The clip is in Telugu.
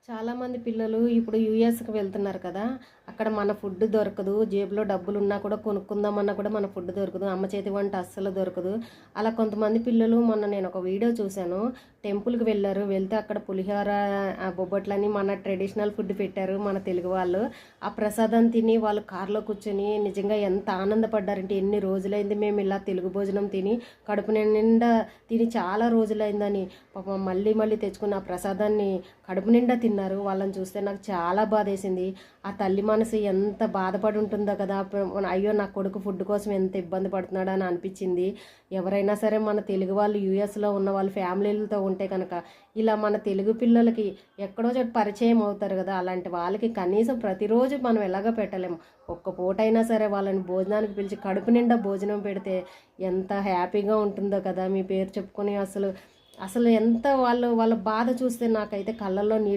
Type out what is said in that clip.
చాలామంది పిల్లలు ఇప్పుడు యూఎస్కి వెళ్తున్నారు కదా. అక్కడ మన ఫుడ్ దొరకదు. జేబులో డబ్బులున్నా కూడా కొనుక్కుందామన్నా కూడా మన ఫుడ్ దొరకదు. అమ్మ చేతి వంట అస్సలు దొరకదు. అలా కొంతమంది పిల్లలు నేను ఒక వీడియో చూశాను. టెంపుల్కి వెళ్ళారు. వెళ్తే అక్కడ పులిహోర, బొబ్బట్లని మన ట్రెడిషనల్ ఫుడ్ పెట్టారు మన తెలుగు వాళ్ళు. ఆ ప్రసాదం తిని వాళ్ళు కార్లో కూర్చొని నిజంగా ఎంత ఆనందపడ్డారంటే, ఎన్ని రోజులైంది మేము ఇలా తెలుగు భోజనం తిని, కడుపు నిండా తిని చాలా రోజులైందని పాపం మళ్ళీ మళ్ళీ తెచ్చుకున్న ఆ ప్రసాదాన్ని కడుపు నిండా తిన్నారు. వాళ్ళని చూస్తే నాకు చాలా బాధేసింది. ఆ తల్లి మనసు ఎంత బాధపడి ఉంటుందో కదా. అయ్యో నా కొడుకు ఫుడ్ కోసం ఎంత ఇబ్బంది పడుతున్నాడు అని అనిపించింది. ఎవరైనా సరే మన తెలుగు వాళ్ళు యూఎస్లో ఉన్న వాళ్ళ ఫ్యామిలీలతో ఉంటే కనుక ఇలా మన తెలుగు పిల్లలకి ఎక్కడో చోట పరిచయం అవుతారు కదా. అలాంటి వాళ్ళకి కనీసం ప్రతిరోజు మనం ఎలాగో పెట్టలేము. ఒక్క పూటైనా సరే వాళ్ళని భోజనానికి పిలిచి కడుపు నిండా భోజనం పెడితే ఎంత హ్యాపీగా ఉంటుందో కదా. మీ పేరు చెప్పుకొని అసలు అసలు ఎంత వాళ్ళ బాధ చూస్తే నాకైతే కళ్ళల్లో నీళ్ళు